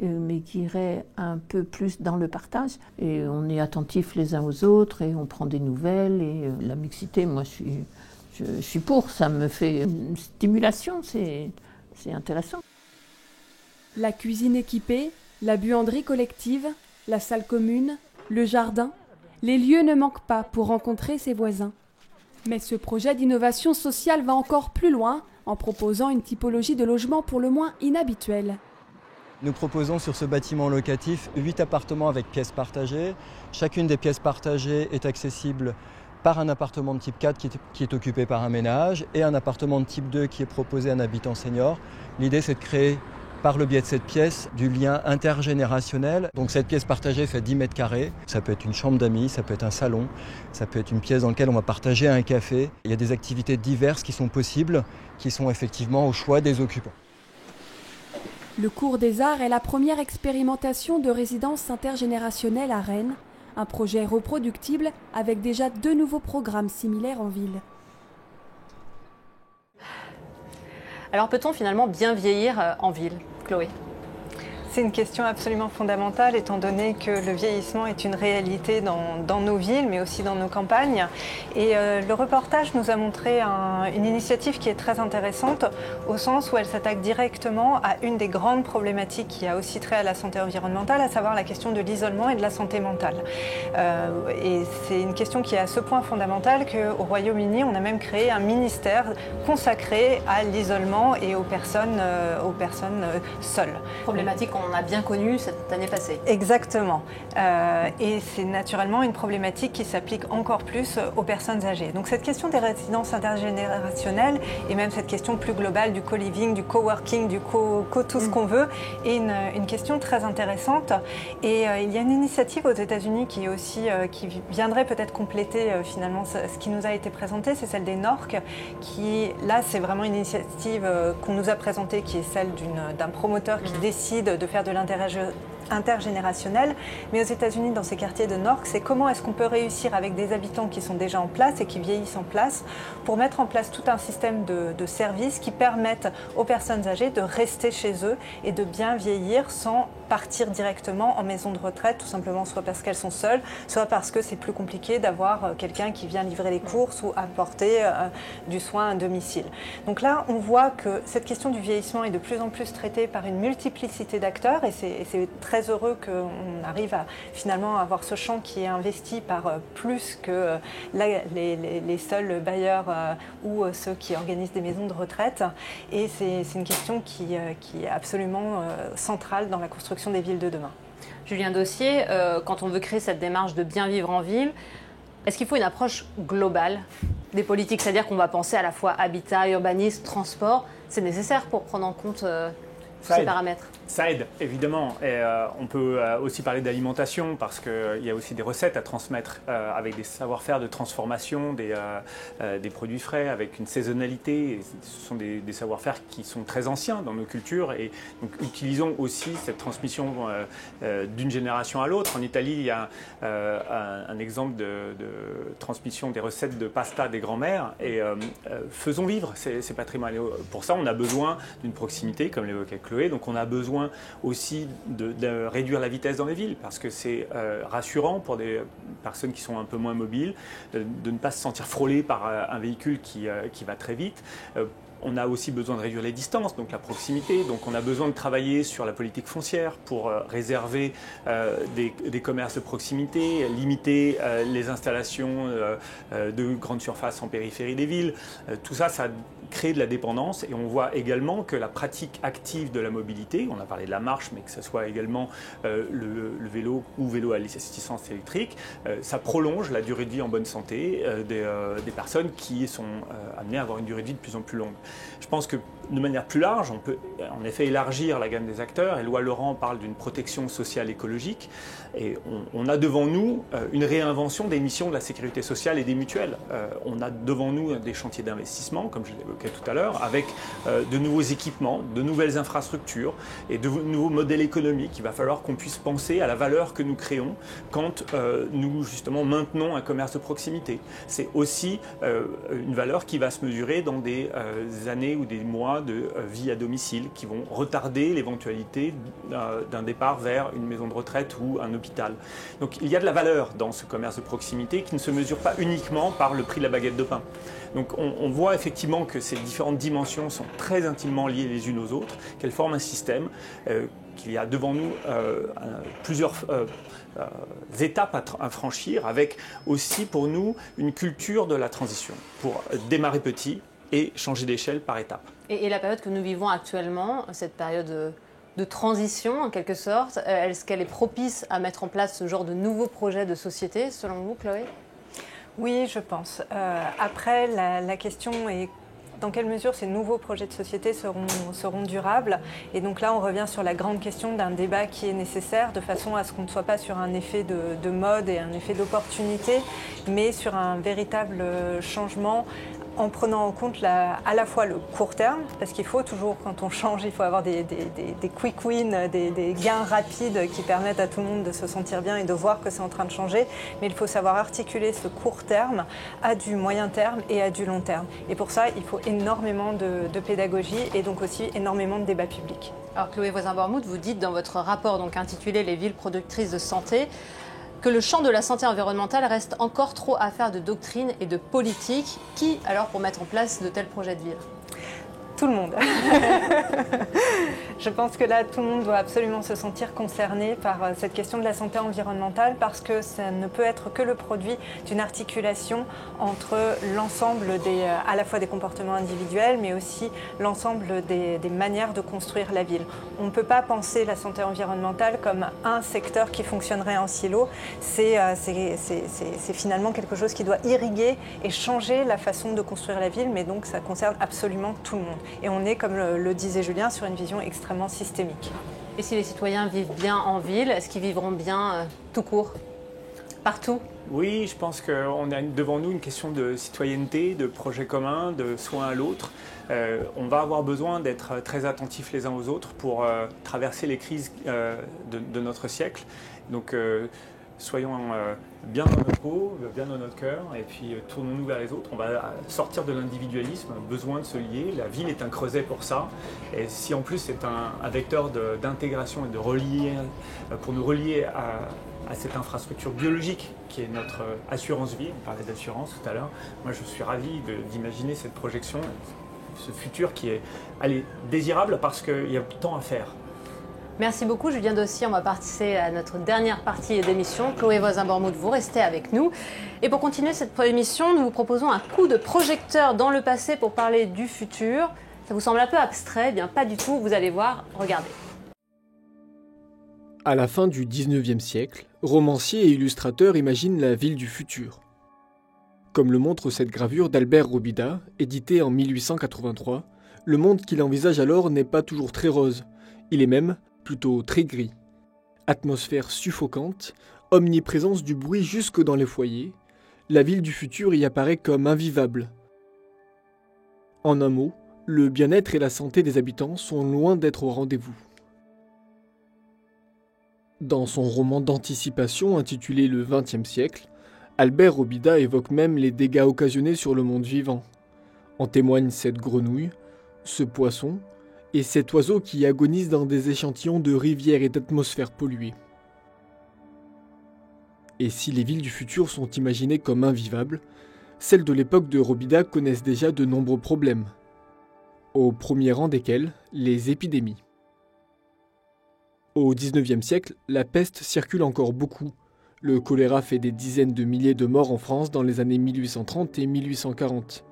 mais qui iraient un peu plus dans le partage. Et on est attentifs les uns aux autres et on prend des nouvelles. Et la mixité, moi je suis pour, ça me fait une stimulation, c'est intéressant. La cuisine équipée, la buanderie collective, la salle commune, le jardin, les lieux ne manquent pas pour rencontrer ses voisins. Mais ce projet d'innovation sociale va encore plus loin en proposant une typologie de logement pour le moins inhabituelle. Nous proposons sur ce bâtiment locatif 8 appartements avec pièces partagées. Chacune des pièces partagées est accessible par un appartement de type 4 qui est occupé par un ménage et un appartement de type 2 qui est proposé à un habitant senior. L'idée, c'est de créer par le biais de cette pièce, du lien intergénérationnel. Donc cette pièce partagée fait 10 mètres carrés. Ça peut être une chambre d'amis, ça peut être un salon, ça peut être une pièce dans laquelle on va partager un café. Il y a des activités diverses qui sont possibles, qui sont effectivement au choix des occupants. Le Cours des Arts est la première expérimentation de résidence intergénérationnelle à Rennes, un projet reproductible avec déjà 2 nouveaux programmes similaires en ville. Alors peut-on finalement bien vieillir en ville, Chloé ? C'est une question absolument fondamentale étant donné que le vieillissement est une réalité dans nos villes mais aussi dans nos campagnes. Et le reportage nous a montré une initiative qui est très intéressante au sens où elle s'attaque directement à une des grandes problématiques qui a aussi trait à la santé environnementale, à savoir la question de l'isolement et de la santé mentale. Et c'est une question qui est à ce point fondamentale qu'au Royaume-Uni, on a même créé un ministère consacré à l'isolement et aux personnes seules. Problématique qu'on on a bien connu cette année passée. Exactement. Et c'est naturellement une problématique qui s'applique encore plus aux personnes âgées. Donc cette question des résidences intergénérationnelles et même cette question plus globale du co-living, du co-working, du tout ce qu'on veut est une question très intéressante. Et il y a une initiative aux États-Unis qui viendrait peut-être compléter finalement ce qui nous a été présenté, c'est celle des NORC, qui là c'est vraiment une initiative qu'on nous a présentée, qui est celle d'un promoteur qui décide de faire de intergénérationnel, mais aux États-Unis, dans ces quartiers de NORC, c'est comment est-ce qu'on peut réussir avec des habitants qui sont déjà en place et qui vieillissent en place pour mettre en place tout un système de services qui permettent aux personnes âgées de rester chez eux et de bien vieillir sans partir directement en maison de retraite, tout simplement soit parce qu'elles sont seules, soit parce que c'est plus compliqué d'avoir quelqu'un qui vient livrer les courses ou apporter du soin à domicile. Donc là, on voit que cette question du vieillissement est de plus en plus traitée par une multiplicité d'acteurs et c'est très heureux qu'on arrive à finalement avoir ce champ qui est investi par plus que les seuls bailleurs ou ceux qui organisent des maisons de retraite. Et c'est une question qui est absolument centrale dans la construction des villes de demain. Julien Dossier, quand on veut créer cette démarche de bien vivre en ville, est-ce qu'il faut une approche globale des politiques? C'est-à-dire qu'on va penser à la fois habitat, urbanisme, transport. C'est nécessaire pour prendre en compte tous ces paramètres? Ça aide, évidemment. Et on peut aussi parler d'alimentation parce qu'il y a aussi des recettes à transmettre avec des savoir-faire de transformation, des produits frais, avec une saisonnalité. Et ce sont des savoir-faire qui sont très anciens dans nos cultures. Et donc, utilisons aussi cette transmission d'une génération à l'autre. En Italie, il y a un exemple de transmission des recettes de pasta des grands-mères. Et faisons vivre ces patrimoines. Et pour ça, on a besoin d'une proximité, comme l'évoquait Chloé. Donc, on a besoin aussi de réduire la vitesse dans les villes parce que c'est rassurant pour des personnes qui sont un peu moins mobiles de ne pas se sentir frôlées par un véhicule qui va très vite. On a aussi besoin de réduire les distances, donc la proximité. Donc on a besoin de travailler sur la politique foncière pour réserver des commerces de proximité, limiter les installations de grandes surfaces en périphérie des villes. Tout ça, ça crée de la dépendance et on voit également que la pratique active de la mobilité, on a parlé de la marche, mais que ce soit également le vélo ou vélo à assistance électrique, ça prolonge la durée de vie en bonne santé des personnes qui sont amenées à avoir une durée de vie de plus en plus longue. Je pense que de manière plus large, on peut en effet élargir la gamme des acteurs. Éloi Laurent parle d'une protection sociale écologique. Et on a devant nous une réinvention des missions de la sécurité sociale et des mutuelles. On a devant nous des chantiers d'investissement, comme je l'évoquais tout à l'heure, avec de nouveaux équipements, de nouvelles infrastructures et de nouveaux modèles économiques. Il va falloir qu'on puisse penser à la valeur que nous créons quand nous, justement, maintenons un commerce de proximité. C'est aussi une valeur qui va se mesurer dans des années ou des mois de vie à domicile qui vont retarder l'éventualité d'un départ vers une maison de retraite ou un hôpital. Donc il y a de la valeur dans ce commerce de proximité qui ne se mesure pas uniquement par le prix de la baguette de pain. Donc on voit effectivement que ces différentes dimensions sont très intimement liées les unes aux autres, qu'elles forment un système, qu'il y a devant nous plusieurs étapes à franchir, avec aussi pour nous une culture de la transition, pour démarrer petit et changer d'échelle par étapes. Et la période que nous vivons actuellement, cette période de transition en quelque sorte, est-ce qu'elle est propice à mettre en place ce genre de nouveaux projets de société, selon vous, Chloé? Oui, je pense. Après, la question est dans quelle mesure ces nouveaux projets de société seront durables. Et donc là, on revient sur la grande question d'un débat qui est nécessaire, de façon à ce qu'on ne soit pas sur un effet de mode et un effet d'opportunité, mais sur un véritable changement en prenant en compte à la fois le court terme, parce qu'il faut toujours, quand on change, il faut avoir des quick wins, des gains rapides qui permettent à tout le monde de se sentir bien et de voir que c'est en train de changer, mais il faut savoir articuler ce court terme à du moyen terme et à du long terme. Et pour ça, il faut énormément de pédagogie et donc aussi énormément de débats publics. Alors Chloé Voisin-Bormuth, vous dites dans votre rapport donc intitulé « Les villes productrices de santé », que le champ de la santé environnementale reste encore trop affaire de doctrine et de politique. Qui alors pour mettre en place de tels projets de ville? Tout le monde. Je pense que là, tout le monde doit absolument se sentir concerné par cette question de la santé environnementale parce que ça ne peut être que le produit d'une articulation entre l'ensemble à la fois des comportements individuels, mais aussi l'ensemble des manières de construire la ville. On ne peut pas penser la santé environnementale comme un secteur qui fonctionnerait en silo. C'est finalement quelque chose qui doit irriguer et changer la façon de construire la ville, mais donc ça concerne absolument tout le monde. Et on est, comme le disait Julien, sur une vision extrêmement systémique. Et si les citoyens vivent bien en ville, est-ce qu'ils vivront bien tout court, partout? Oui, je pense qu'on a devant nous une question de citoyenneté, de projet commun, de soin à l'autre. On va avoir besoin d'être très attentifs les uns aux autres pour traverser les crises de notre siècle. Donc soyons bien dans notre peau, bien dans notre cœur, et puis tournons-nous vers les autres. On va sortir de l'individualisme, besoin de se lier. La ville est un creuset pour ça. Et si en plus c'est un vecteur d'intégration et de relier, pour nous relier à cette infrastructure biologique qui est notre assurance vie, on parlait d'assurance tout à l'heure, moi je suis ravi d'imaginer cette projection, ce futur qui est désirable parce qu'il y a tant à faire. Merci beaucoup Julien Dossier, on va passer à notre dernière partie d'émission. Chloé Voisin-Bormouth, vous restez avec nous. Et pour continuer cette émission, nous vous proposons un coup de projecteur dans le passé pour parler du futur. Ça vous semble un peu abstrait? Eh bien pas du tout, vous allez voir, regardez. À la fin du XIXe siècle, romanciers et illustrateurs imaginent la ville du futur. Comme le montre cette gravure d'Albert Robida, éditée en 1883, le monde qu'il envisage alors n'est pas toujours très rose. Il est même plutôt très gris. Atmosphère suffocante, omniprésence du bruit jusque dans les foyers, la ville du futur y apparaît comme invivable. En un mot, le bien-être et la santé des habitants sont loin d'être au rendez-vous. Dans son roman d'anticipation intitulé Le XXe siècle, Albert Robida évoque même les dégâts occasionnés sur le monde vivant. En témoigne cette grenouille, ce poisson, et cet oiseau qui agonise dans des échantillons de rivières et d'atmosphères polluées. Et si les villes du futur sont imaginées comme invivables, celles de l'époque de Robida connaissent déjà de nombreux problèmes. Au premier rang desquels, les épidémies. Au XIXe siècle, la peste circule encore beaucoup. Le choléra fait des dizaines de milliers de morts en France dans les années 1830 et 1840.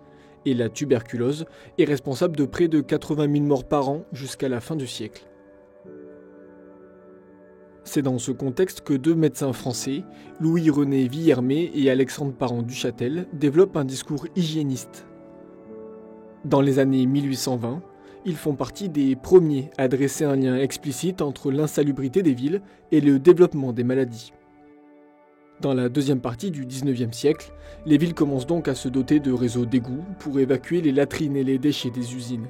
Et la tuberculose est responsable de près de 80 000 morts par an jusqu'à la fin du siècle. C'est dans ce contexte que deux médecins français, Louis-René Villermé et Alexandre Parent-Duchâtel, développent un discours hygiéniste. Dans les années 1820, ils font partie des premiers à dresser un lien explicite entre l'insalubrité des villes et le développement des maladies. Dans la deuxième partie du XIXe siècle, les villes commencent donc à se doter de réseaux d'égouts pour évacuer les latrines et les déchets des usines.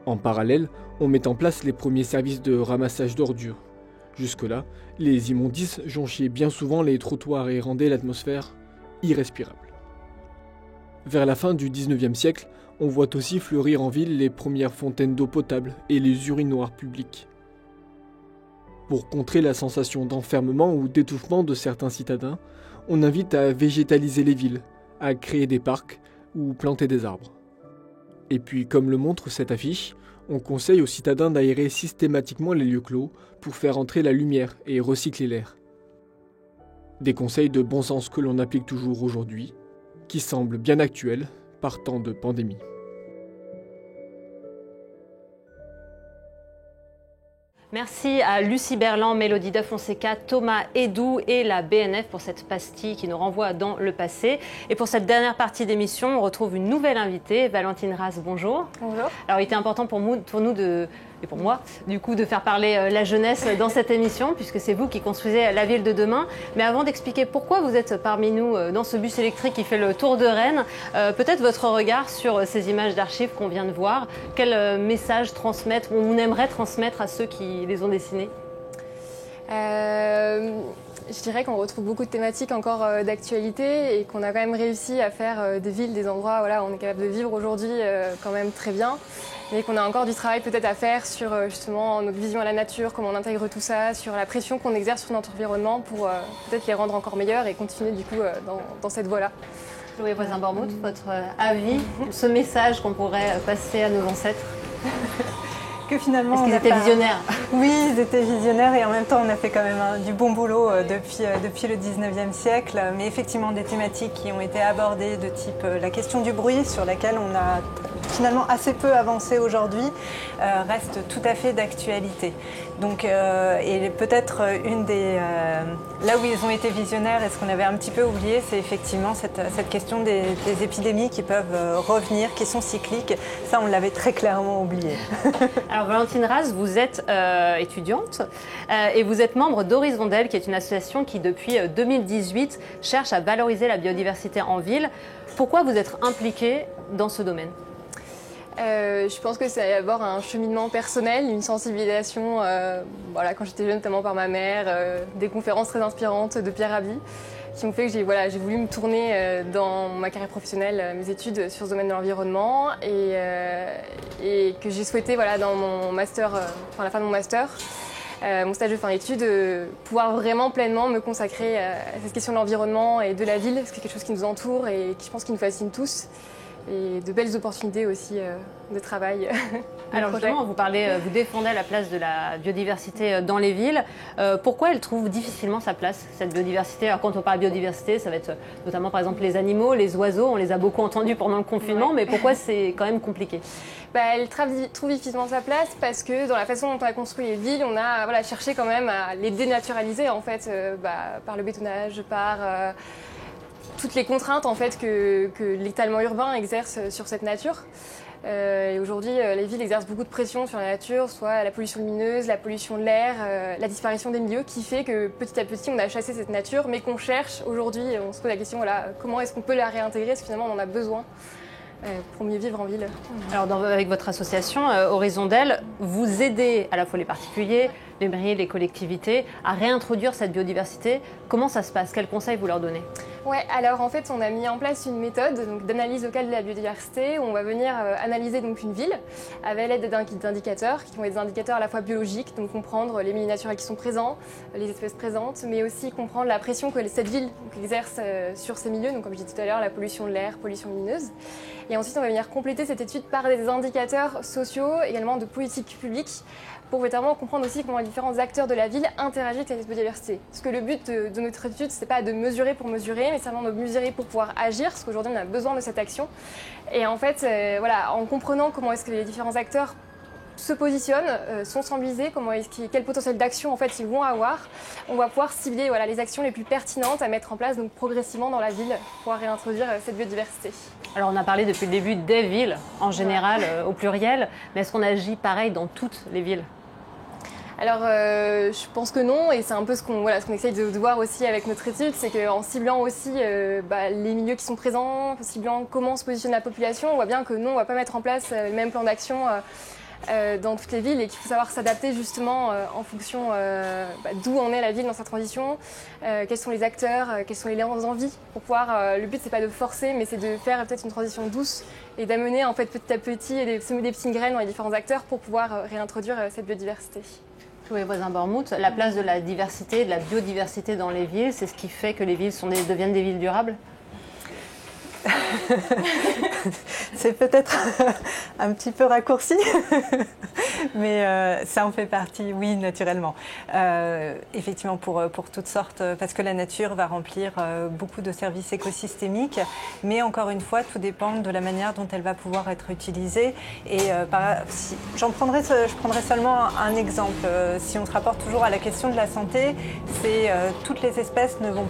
En parallèle, on met en place les premiers services de ramassage d'ordures. Jusque-là, les immondices jonchaient bien souvent les trottoirs et rendaient l'atmosphère irrespirable. Vers la fin du XIXe siècle, on voit aussi fleurir en ville les premières fontaines d'eau potable et les urinoirs publics. Pour contrer la sensation d'enfermement ou d'étouffement de certains citadins, on invite à végétaliser les villes, à créer des parcs ou planter des arbres. Et puis, comme le montre cette affiche, on conseille aux citadins d'aérer systématiquement les lieux clos pour faire entrer la lumière et recycler l'air. Des conseils de bon sens que l'on applique toujours aujourd'hui, qui semblent bien actuels par temps de pandémie. Merci à Lucie Berland, Mélodie Da Fonseca, Thomas Hédou et la BNF pour cette pastille qui nous renvoie dans le passé. Et pour cette dernière partie d'émission, on retrouve une nouvelle invitée, Valentine Ras, bonjour. Bonjour. Alors il était important pour nous et pour moi, du coup, de faire parler la jeunesse dans cette émission, puisque c'est vous qui construisez la ville de demain. Mais avant d'expliquer pourquoi vous êtes parmi nous dans ce bus électrique qui fait le tour de Rennes, peut-être votre regard sur ces images d'archives qu'on vient de voir. Quel message transmettre, on aimerait transmettre à ceux qui les ont dessinées? Je dirais qu'on retrouve beaucoup de thématiques encore d'actualité et qu'on a quand même réussi à faire des villes, des endroits où on est capable de vivre aujourd'hui quand même très bien, mais qu'on a encore du travail peut-être à faire sur justement notre vision à la nature, comment on intègre tout ça, sur la pression qu'on exerce sur notre environnement pour peut-être les rendre encore meilleurs et continuer du coup dans cette voie-là. Chloé Voisin-Bormouth, votre avis, ce message qu'on pourrait passer à nos ancêtres? Que finalement, est-ce qu'ils étaient visionnaires? Oui, ils étaient visionnaires et en même temps on a fait quand même du bon boulot depuis le 19e siècle. Mais effectivement des thématiques qui ont été abordées de type la question du bruit sur laquelle on a finalement assez peu avancé aujourd'hui reste tout à fait d'actualité. Donc, et peut-être une des... là où ils ont été visionnaires et ce qu'on avait un petit peu oublié, c'est effectivement cette question des épidémies qui peuvent revenir, qui sont cycliques. Ça, on l'avait très clairement oublié. Alors, Valentine Raz, vous êtes étudiante et vous êtes membre d'Horizondelle, qui est une association qui, depuis 2018, cherche à valoriser la biodiversité en ville. Pourquoi vous êtes impliquée dans ce domaine ? Je pense que c'est d'abord un cheminement personnel, une sensibilisation, voilà, quand j'étais jeune, notamment par ma mère, des conférences très inspirantes de Pierre Rabhi, qui m'ont fait que j'ai voulu me tourner dans ma carrière professionnelle, mes études sur ce domaine de l'environnement, et que j'ai souhaité, voilà, dans mon master, à la fin de mon master, mon stage de fin d'études, pouvoir vraiment pleinement me consacrer à cette question de l'environnement et de la ville, parce que c'est quelque chose qui nous entoure et qui, je pense, qui nous fascine tous. Et de belles opportunités aussi de travail. Alors justement, vous défendez la place de la biodiversité dans les villes. Pourquoi elle trouve difficilement sa place, cette biodiversité? Alors quand on parle de biodiversité, ça va être notamment par exemple les animaux, les oiseaux, on les a beaucoup entendus pendant le confinement, mais pourquoi c'est quand même compliqué? Elle trouve difficilement sa place parce que dans la façon dont on a construit les villes, on a cherché quand même à les dénaturaliser en fait, par le bétonnage, par... toutes les contraintes en fait, que l'étalement urbain exerce sur cette nature. Et aujourd'hui, les villes exercent beaucoup de pression sur la nature, soit la pollution lumineuse, la pollution de l'air, la disparition des milieux, qui fait que petit à petit, on a chassé cette nature, mais qu'on cherche aujourd'hui, on se pose la question, voilà, comment est-ce qu'on peut la réintégrer, parce que finalement, on en a besoin pour mieux vivre en ville. Alors, avec votre association Horizondelle, vous aidez à la fois les particuliers, les mairies, les collectivités à réintroduire cette biodiversité. Comment ça se passe? Quels conseils vous leur donnez? Ouais, alors en fait, on a mis en place une méthode d'analyse locale de la biodiversité où on va venir analyser donc une ville avec l'aide d'indicateurs qui vont être des indicateurs à la fois biologiques, donc comprendre les milieux naturels qui sont présents, les espèces présentes, mais aussi comprendre la pression que cette ville exerce sur ces milieux, donc comme je disais tout à l'heure, la pollution de l'air, pollution lumineuse. Et ensuite, on va venir compléter cette étude par des indicateurs sociaux, également de politique publique, pour vraiment comprendre aussi comment les différents acteurs de la ville interagissent avec cette biodiversité. Parce que le but de notre étude, c'est pas de mesurer pour mesurer, mais simplement de mesurer pour pouvoir agir, parce qu'aujourd'hui, on a besoin de cette action. Et en fait, voilà, en comprenant comment est-ce que les différents acteurs se positionnent, sont sensibilisés, quel potentiel d'action en fait ils vont avoir, on va pouvoir cibler les actions les plus pertinentes à mettre en place donc progressivement dans la ville pour pouvoir réintroduire cette biodiversité. Alors on a parlé depuis le début des villes en général, au pluriel, mais est-ce qu'on agit pareil dans toutes les villes? Alors je pense que non, et c'est un peu ce qu'on essaye de voir aussi avec notre étude, c'est qu'en ciblant aussi les milieux qui sont présents, en ciblant comment se positionne la population, on voit bien que non, on ne va pas mettre en place le même plan d'action dans toutes les villes et qu'il faut savoir s'adapter justement en fonction d'où en est la ville dans sa transition, quels sont les acteurs, quelles sont les envies pour pouvoir, le but c'est pas de forcer mais c'est de faire peut-être une transition douce et d'amener en fait petit à petit et de semer des petites graines dans les différents acteurs pour pouvoir réintroduire cette biodiversité. Chloé Voisin-Bormouth, la place de la diversité, de la biodiversité dans les villes, c'est ce qui fait que les villes deviennent des villes durables? C'est peut-être un petit peu raccourci, mais ça en fait partie, oui, naturellement. Effectivement, pour toutes sortes, parce que la nature va remplir beaucoup de services écosystémiques, mais encore une fois, tout dépend de la manière dont elle va pouvoir être utilisée. Et je prendrai seulement un exemple. Si on se rapporte toujours à la question de la santé, c'est toutes les espèces ne vont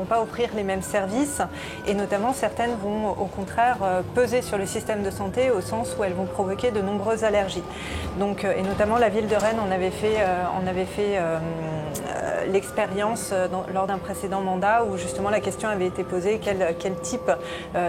pas offrir les mêmes services, et notamment certaines vont au contraire peser sur le système de santé au sens où elles vont provoquer de nombreuses allergies. Donc, et notamment la ville de Rennes en avait fait l'expérience lors d'un précédent mandat où justement la question avait été posée quel type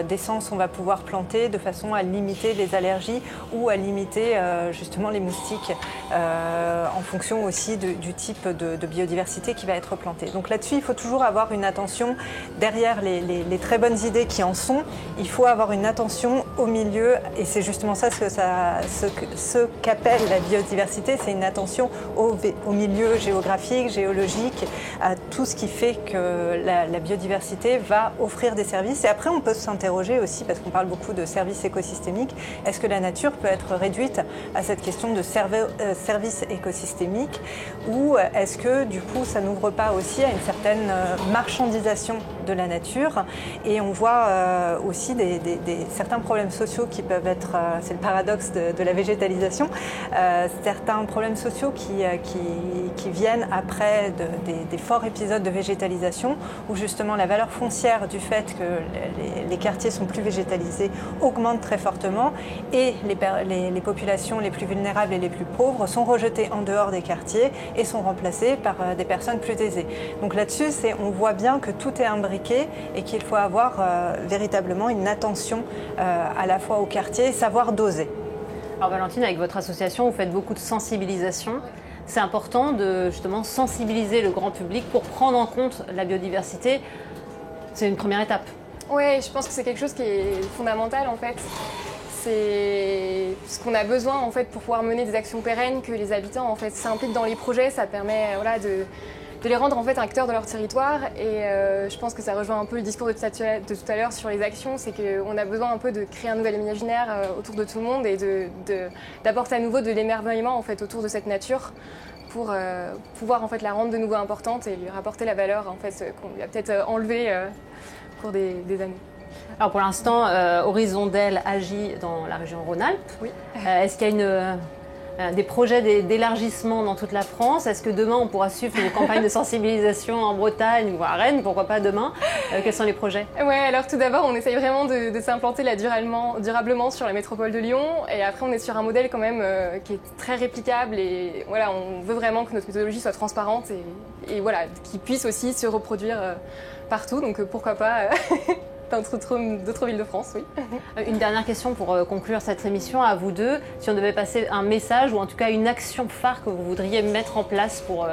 d'essence on va pouvoir planter de façon à limiter les allergies ou à limiter justement les moustiques en fonction aussi du type de biodiversité qui va être plantée. Donc là-dessus, il faut toujours avoir une attention derrière les très bonnes idées qui en sont. Il faut avoir une attention au milieu et c'est justement ça ce qu'appelle la biodiversité, c'est une attention au milieu géographique, géologique, écologique, à tout ce qui fait que la biodiversité va offrir des services. Et après, on peut s'interroger aussi, parce qu'on parle beaucoup de services écosystémiques, est-ce que la nature peut être réduite à cette question de services écosystémiques, ou est-ce que du coup ça n'ouvre pas aussi à une certaine marchandisation de la nature? Et on voit aussi certains problèmes sociaux qui peuvent être, c'est le paradoxe de la végétalisation, certains problèmes sociaux qui viennent après des forts épisodes de végétalisation, où justement la valeur foncière du fait que les quartiers sont plus végétalisés augmente très fortement, et les populations les plus vulnérables et les plus pauvres sont rejetées en dehors des quartiers et sont remplacées par des personnes plus aisées. Donc là-dessus, on voit bien que tout est imbriqué et qu'il faut avoir véritablement une attention à la fois au quartier et savoir doser. Alors Valentine, avec votre association, vous faites beaucoup de sensibilisation. C'est important de justement sensibiliser le grand public pour prendre en compte la biodiversité. C'est une première étape. Oui, je pense que c'est quelque chose qui est fondamental en fait. C'est ce qu'on a besoin en fait pour pouvoir mener des actions pérennes, que les habitants en fait s'impliquent dans les projets. Ça permet de les rendre en fait acteurs de leur territoire. Et je pense que ça rejoint un peu le discours de tout à l'heure sur les actions. C'est qu'on a besoin un peu de créer un nouvel imaginaire autour de tout le monde et d'apporter à nouveau de l'émerveillement en fait autour de cette nature, pour pouvoir en fait la rendre de nouveau importante et lui rapporter la valeur en fait qu'on lui a peut-être enlevée au cours des années. Alors pour l'instant, Horizon d'Elle agit dans la région Rhône-Alpes. Oui. Est-ce qu'il y a des projets d'élargissement dans toute la France? Est-ce que demain on pourra suivre une campagne de sensibilisation en Bretagne ou à Rennes? Pourquoi pas demain? Quels sont les projets? Ouais, alors tout d'abord on essaye vraiment de s'implanter là durablement sur la métropole de Lyon, et après on est sur un modèle quand même qui est très réplicable, et voilà, on veut vraiment que notre méthodologie soit transparente et voilà, qu'il puisse aussi se reproduire partout, donc pourquoi pas dans d'autres villes de France, oui. Une dernière question pour conclure cette émission à vous deux. Si on devait passer un message ou en tout cas une action phare que vous voudriez mettre en place pour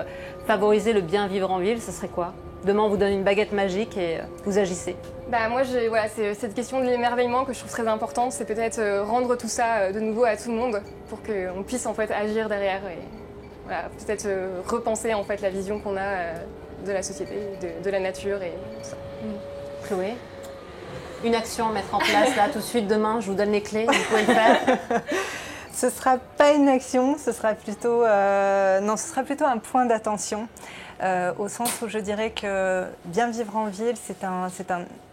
favoriser le bien vivre en ville, ce serait quoi? Demain, on vous donne une baguette magique et vous agissez. Moi, voilà, c'est cette question de l'émerveillement que je trouve très importante. C'est peut-être rendre tout ça de nouveau à tout le monde pour qu'on puisse en fait agir derrière et voilà, peut-être repenser en fait la vision qu'on a de la société, de la nature et tout ça. Chloé, une action à mettre en place là tout de suite demain, je vous donne les clés, vous pouvez le faire. Ce ne sera pas une action, ce sera plutôt un point d'attention, au sens où je dirais que Bien vivre en ville, c'est un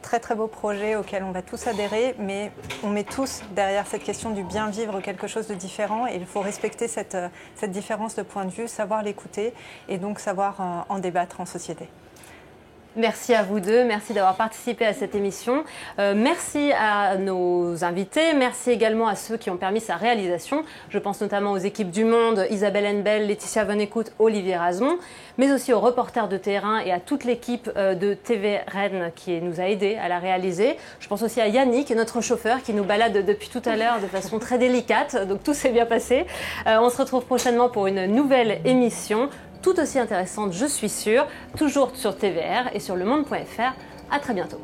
très très beau projet auquel on va tous adhérer, mais on met tous derrière cette question du bien vivre quelque chose de différent, et il faut respecter cette différence de point de vue, savoir l'écouter et donc savoir en débattre en société. Merci à vous deux, merci d'avoir participé à cette émission. Merci à nos invités, merci également à ceux qui ont permis sa réalisation. Je pense notamment aux équipes du Monde, Isabelle Henbel, Laetitia Vonnecourt, Olivier Razon, mais aussi aux reporters de terrain et à toute l'équipe de TV Rennes qui nous a aidés à la réaliser. Je pense aussi à Yannick, notre chauffeur, qui nous balade depuis tout à l'heure de façon très délicate, donc tout s'est bien passé. On se retrouve prochainement pour une nouvelle émission, tout aussi intéressante, je suis sûre, toujours sur TVR et sur lemonde.fr. À très bientôt.